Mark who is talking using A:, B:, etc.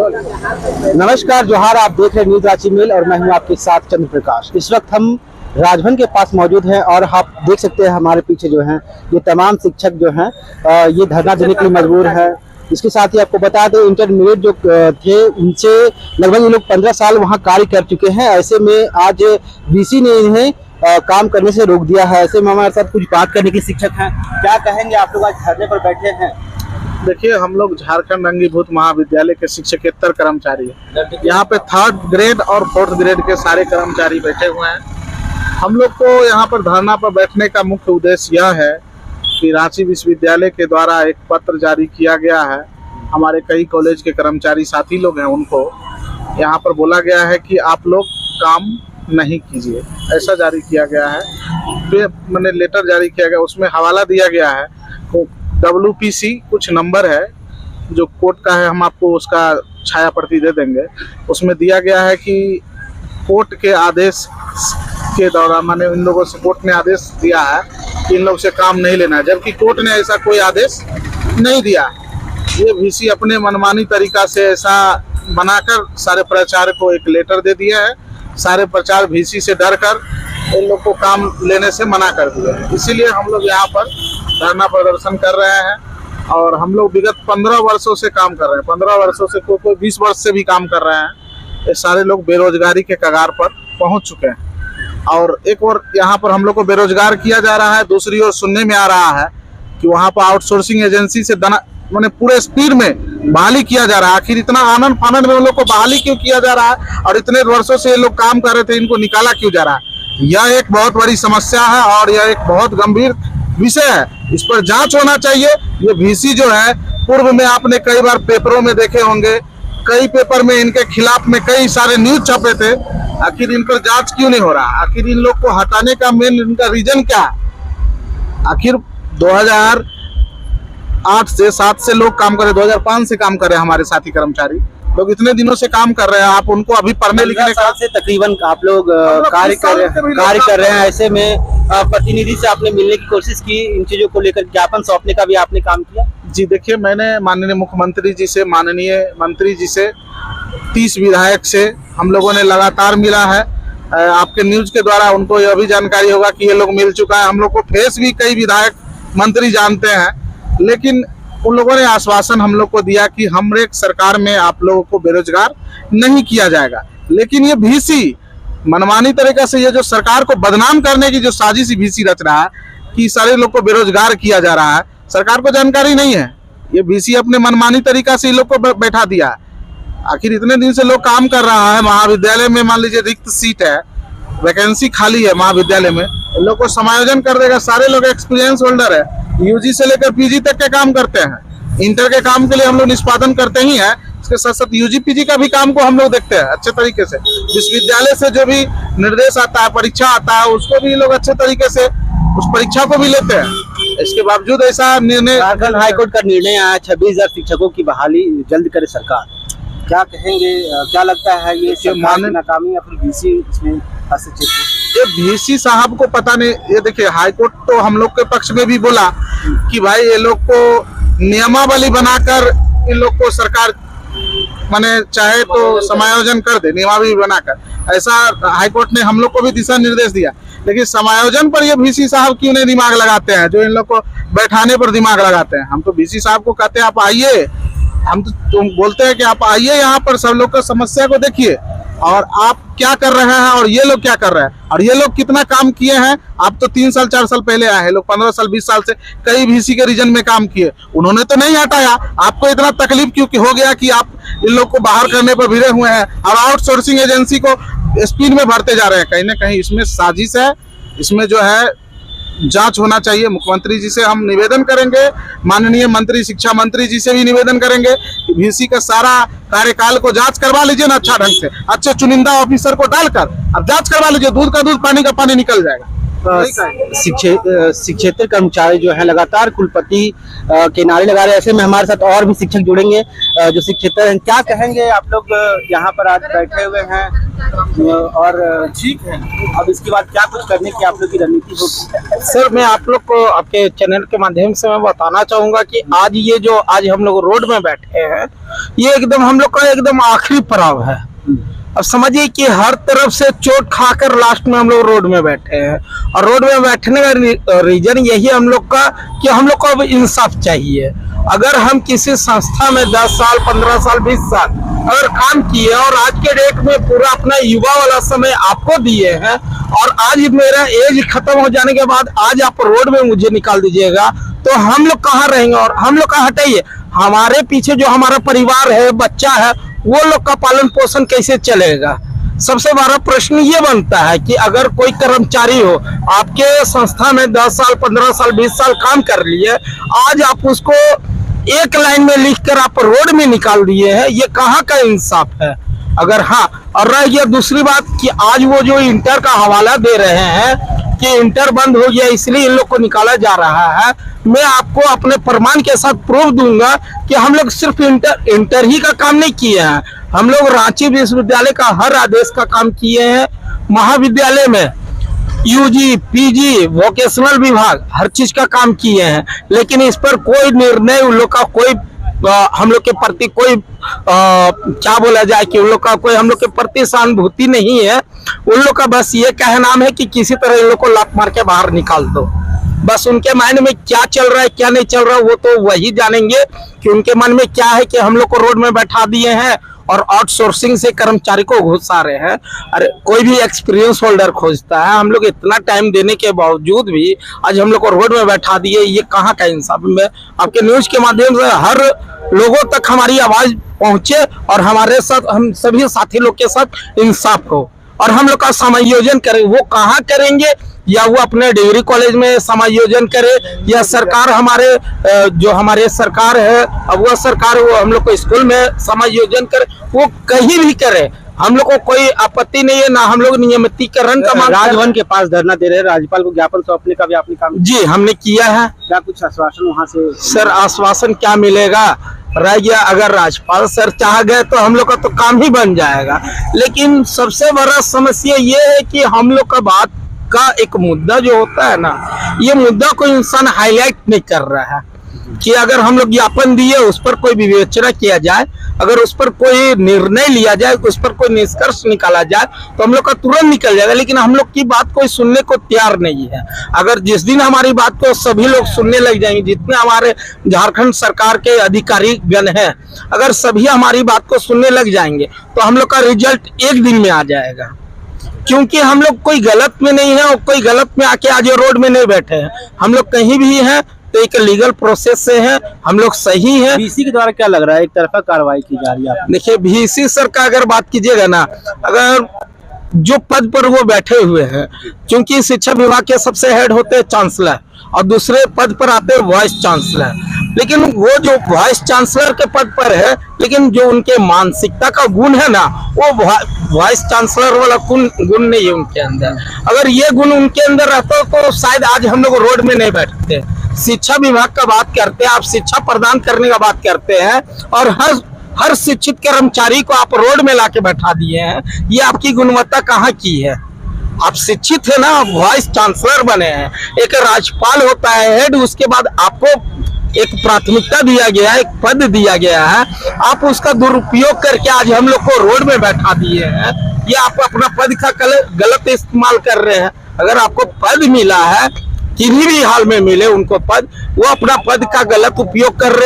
A: नमस्कार जोहार, आप देख रहे हैं न्यूज रांची मेल और मैं हूं आपके साथ चंद्र प्रकाश। इस वक्त हम राजभवन के पास मौजूद हैं और आप देख सकते हैं हमारे पीछे जो हैं ये तमाम शिक्षक जो हैं ये धरना देने के लिए मजबूर है। इसके साथ ही आपको बता दें इंटरमीडिएट जो थे उनसे लगभग ये लोग 15 साल वहाँ कार्य कर चुके हैं। ऐसे में आज वीसी ने इन्हें काम करने से रोक दिया है। ऐसे में हमारे साथ कुछ बात करने के शिक्षक हैं। क्या कहेंगे आप लोग आज धरने पर बैठे हैं?
B: देखिए, हम लोग झारखंड अंगीभूत महाविद्यालय के शिक्षकेतर कर्मचारी हैं। यहाँ पे 3rd ग्रेड और 4th ग्रेड के सारे कर्मचारी बैठे हुए हैं। हम लोग को यहाँ पर धरना पर बैठने का मुख्य उद्देश्य यह है कि रांची विश्वविद्यालय के द्वारा एक पत्र जारी किया गया है। हमारे कई कॉलेज के कर्मचारी साथी लोग हैं, उनको यहाँ पर बोला गया है कि आप लोग काम नहीं कीजिए, ऐसा जारी किया गया है। फिर मैंने लेटर जारी किया गया, उसमें हवाला दिया गया है WPC कुछ नंबर है जो कोर्ट का है, हम आपको उसका छाया प्रति दे देंगे। उसमें दिया गया है कि कोर्ट के आदेश के दौरान माने इन लोगों से कोर्ट ने आदेश दिया है कि इन लोग से काम नहीं लेना है, जबकि कोर्ट ने ऐसा कोई आदेश नहीं दिया। ये VC अपने मनमानी तरीका से ऐसा बनाकर सारे प्राचार्य को एक लेटर दे दिया है। सारे प्राचार्य VC से डर कर इन लोग को काम लेने से मना कर दिया है। इसीलिए हम लोग यहाँ पर धरना प्रदर्शन कर रहे हैं और हम लोग विगत 15 वर्षों से काम कर रहे हैं। 15 वर्षों से कोई 20 वर्ष से भी काम कर रहे हैं। ये सारे लोग बेरोजगारी के कगार पर पहुंच चुके हैं और एक और यहाँ पर हम लोग को बेरोजगार किया जा रहा है। दूसरी ओर सुनने में आ रहा है कि वहाँ पर आउटसोर्सिंग एजेंसी से मैंने पूरे स्पीड में बहाली किया जा रहा है। आखिर इतना आनंद फानंद में उन लोग को बहाली क्यों किया जा रहा है और इतने वर्षों से ये लोग काम कर रहे थे, इनको निकाला क्यों जा रहा है? यह एक बहुत बड़ी समस्या है और यह एक बहुत गंभीर विषय है। इस पर जांच होना चाहिए। ये VC जो है, पूर्व में आपने कई बार पेपरों में देखे होंगे, कई पेपर में इनके खिलाफ में कई सारे न्यूज छपे थे। आखिर इन पर जांच क्यों नहीं हो रहा? आखिर इन लोग को हटाने का मेन इनका रीजन क्या है? आखिर 2008 से 7 से लोग काम करे, 2005 से काम करे हमारे साथी कर्मचारी लोग इतने दिनों से काम कर रहे हैं। आप उनको अभी पढ़ने लिखने का
A: से तकरीबन आप लोग कार्य कर रहे हैं। ऐसे में प्रतिनिधि से आपने मिलने की कोशिश की, इन चीजों को लेकर ज्ञापन सौंपने का भी आपने काम किया?
B: जी देखिए, मैंने माननीय मुख्यमंत्री जी से, माननीय मंत्री जी से, 30 विधायक से हम लोगों ने लगातार मिला है। आपके न्यूज के द्वारा उनको यह भी जानकारी होगा कि ये लोग मिल चुका है। हम लोग को फेस भी कई विधायक मंत्री जानते हैं, लेकिन उन लोगों ने आश्वासन हम लोग को दिया कि हमारे सरकार में आप लोगों को बेरोजगार नहीं किया जाएगा। लेकिन ये VC मनमानी तरीका से ये जो सरकार को बदनाम करने की जो साजिश VC रच रहा है कि सारे लोग को बेरोजगार किया जा रहा है, सरकार को जानकारी नहीं है। ये VC अपने मनमानी तरीका से इन लोग को बैठा दिया। आखिर इतने दिन से लोग काम कर रहा है महाविद्यालय में, मान लीजिए रिक्त सीट है, वैकेंसी खाली है महाविद्यालय में, इन लोग को समायोजन कर देगा। सारे लोग एक्सपीरियंस होल्डर है, UG से लेकर PG तक के काम करते हैं। इंटर के काम के लिए हम लोग निष्पादन करते ही हैं, इसके साथ साथ UG PG का भी काम को हम लोग देखते हैं अच्छे तरीके से। विश्वविद्यालय से जो भी निर्देश आता है, परीक्षा आता है, उसको भी लोग अच्छे तरीके से उस परीक्षा को भी लेते हैं। इसके बावजूद ऐसा निर्णय
A: झारखंड हाईकोर्ट का निर्णय आया 26,000 शिक्षकों की बहाली जल्द करे सरकार। क्या कहेंगे, क्या लगता है ये नाकामी या फिर VC इसमें हस्तक्षेप?
B: ये VC साहब को पता नहीं। ये देखिए, हाईकोर्ट तो हम लोग के पक्ष में भी बोला कि भाई ये लोग को नियमावली बनाकर इन लोग को सरकार माने चाहे तो समायोजन कर दे, नियमावली बनाकर। ऐसा हाईकोर्ट ने हम लोग को भी दिशा निर्देश दिया, लेकिन समायोजन पर ये VC साहब क्यों नहीं दिमाग लगाते हैं, जो इन लोग को बैठाने पर दिमाग लगाते हैं। हम तो VC साहब को कहते हैं आप आइए, हम तो बोलते हैं कि आप आइए यहाँ पर, सब लोग का समस्या को देखिए और आप क्या कर रहे हैं और ये लोग क्या कर रहे हैं और ये लोग कितना काम किए हैं। आप तो 3 साल 4 साल पहले आए हैं, लोग 15 साल 20 साल से कई VC के रीजन में काम किए, उन्होंने तो नहीं हटाया। आपको इतना तकलीफ क्यों हो गया कि आप इन लोग को बाहर करने पर भिड़े हुए हैं और आउटसोर्सिंग एजेंसी को स्पीड में भरते जा रहे हैं? कहीं ना कहीं इसमें साजिश है। इसमें जो है जांच होना चाहिए। मुख्यमंत्री जी से हम निवेदन करेंगे, माननीय मंत्री, शिक्षा मंत्री जी से भी निवेदन करेंगे कि VC का सारा कार्यकाल को जांच करवा लीजिए ना, अच्छा ढंग से, अच्छे चुनिंदा ऑफिसर को डालकर अब जांच करवा लीजिए। दूध का दूध, पानी का पानी निकल जाएगा।
A: शिक्षेत्र कर्मचारी जो है लगातार कुलपति के नारे लगा रहे हैं। ऐसे में हमारे साथ और भी शिक्षक जुड़ेंगे जो शिक्षेत्र हैं। क्या कहेंगे आप लोग यहाँ पर आज बैठे हुए हैं और ठीक है, अब इसके बाद क्या कुछ करने की आप लोग की रणनीति होगी?
C: सर, मैं आप लोग को आपके चैनल के माध्यम से मैं बताना चाहूंगा कि आज ये जो आज हम लोग रोड में बैठे हैं, ये एकदम हम लोग का एकदम आखिरी पड़ाव है। अब समझिए कि हर तरफ से चोट खाकर लास्ट में हम लोग रोड में बैठे हैं, और रोड में बैठने का रीजन यही हम लोग का कि हम लोग को अब इंसाफ चाहिए। अगर हम किसी संस्था में 10 साल 15 साल 20 साल अगर काम किए और आज के डेट में पूरा अपना युवा वाला समय आपको दिए हैं, और आज मेरा एज खत्म हो जाने के बाद आज आप रोड में मुझे निकाल दीजिएगा, तो हम लोग कहाँ रहेंगे? और हम लोग का हटाइए, हमारे पीछे जो हमारा परिवार है, बच्चा है, वो लोग का पालन पोषण कैसे चलेगा? सबसे बड़ा प्रश्न ये बनता है कि अगर कोई कर्मचारी हो, आपके संस्था में 10 साल 15 साल 20 साल काम कर लिए, आज आप उसको एक लाइन में लिखकर आप रोड में निकाल दिए हैं, ये कहाँ का इंसाफ है? अगर हाँ, और रह गया दूसरी बात कि आज वो जो इंटर का हवाला दे रहे हैं कि इंटर बंद हो गया इसलिए इन लोग को निकाला जा रहा है, मैं आपको अपने प्रमाण के साथ प्रूफ दूंगा कि हम लोग सिर्फ इंटर ही का काम नहीं किए हैं, हम लोग रांची विश्वविद्यालय का हर आदेश का काम किए हैं। महाविद्यालय में यूजी पीजी वोकेशनल विभाग हर चीज का काम किए हैं, लेकिन इस पर कोई निर्णय उन लोग का कोई हम लोग के प्रति कोई क्या बोला जाए कि उन लोग का कोई हम लोग के प्रति सहानुभूति नहीं है। उन लोग का बस ये कहना है कि किसी तरह इन लोग को लात मार के बाहर निकाल दो। बस उनके माइंड में क्या चल रहा है क्या नहीं चल रहा है वो तो वही जानेंगे कि उनके मन में क्या है कि हम लोग को रोड में बैठा दिए हैं और आउटसोर्सिंग से कर्मचारी को घुसा रहे हैं। अरे कोई भी एक्सपीरियंस होल्डर खोजता है, हम लोग इतना टाइम देने के बावजूद भी आज हम लोग को रोड में बैठा दिए, ये कहाँ का इंसाफ? में आपके न्यूज के माध्यम से हर लोगों तक हमारी आवाज पहुंचे और हमारे साथ हम सभी साथी लोग के साथ इंसाफ हो और हम लोग का समायोजन करें। वो कहाँ करेंगे? या वो अपने डिग्री कॉलेज में समायोजन करे, या सरकार हमारे जो हमारे सरकार है अब वह सरकार वो हम लोग को स्कूल में समायोजन करे, वो कहीं भी करे, हम लोग को कोई आपत्ति नहीं है। ना हम लोग नियमितीकरण का मांग
A: राजभवन के पास धरना दे रहे हैं, राज्यपाल को ज्ञापन सौंपने का भी आपने काम
C: जी हमने किया है।
A: क्या कुछ आश्वासन वहाँ से?
C: सर आश्वासन क्या मिलेगा? रह गया अगर राज्यपाल सर चाह गए तो हम लोग का तो काम ही बन जाएगा, लेकिन सबसे बड़ा समस्या ये है कि हम लोग का बात का एक मुद्दा जो होता है ना, ये मुद्दा कोई इंसान हाईलाइट नहीं कर रहा है कि अगर हम लोग ज्ञापन दिए उस पर कोई विवेचना किया जाए, अगर उस पर कोई निर्णय लिया जाए, उस पर कोई निष्कर्ष निकाला जाए तो हम लोग का तुरंत निकल जाएगा, लेकिन हम लोग की बात कोई सुनने को तैयार नहीं है। अगर जिस दिन हमारी बात को सभी लोग सुनने लग जाएंगे, जितने हमारे झारखंड सरकार के अधिकारी गण हैं, अगर सभी हमारी बात को सुनने लग जाएंगे तो हम लोग का रिजल्ट एक दिन में आ जाएगा, क्योंकि हम लोग कोई गलत में नहीं है और कोई गलत में आके आज रोड में नहीं बैठे हैं। हम लोग कहीं भी हैं तो एक लीगल प्रोसेस से हैं, हम लोग सही हैं।
A: वीसी के द्वारा क्या लग रहा है, एक तरफा कार्रवाई की जा रही है?
C: देखिए वीसी सर का अगर बात कीजिएगा ना, अगर जो पद पर वो बैठे हुए हैं, क्योंकि शिक्षा विभाग के सबसे हेड होते हैं चांसलर और दूसरे पद पर आते हैं वाइस चांसलर, लेकिन वो जो वाइस चांसलर के पद पर है, लेकिन जो उनके मानसिकता का गुण है ना, वो वाइस चांसलर वाला गुण नहीं है उनके अंदर। अगर ये गुण उनके अंदर रहता तो शायद आज हम लोग रोड में नहीं बैठते। शिक्षा विभाग का बात करते हैं, आप शिक्षा प्रदान करने का बात करते हैं और हर शिक्षित कर्मचारी को आप रोड में लाके बैठा दिए हैं, ये आपकी गुणवत्ता कहाँ की है? आप शिक्षित है ना, आप वाइस चांसलर बने हैं, एक राज्यपाल होता है हेड, उसके बाद आपको एक प्राथमिकता दिया गया है, एक पद दिया गया है, आप उसका दुरुपयोग करके आज हम लोग को रोड में बैठा दिए हैं। ये आप अपना पद का गलत इस्तेमाल कर रहे हैं। अगर आपको पद मिला है, किसी भी हाल में मिले उनको पद, वो अपना पद का गलत उपयोग कर रहे हैं।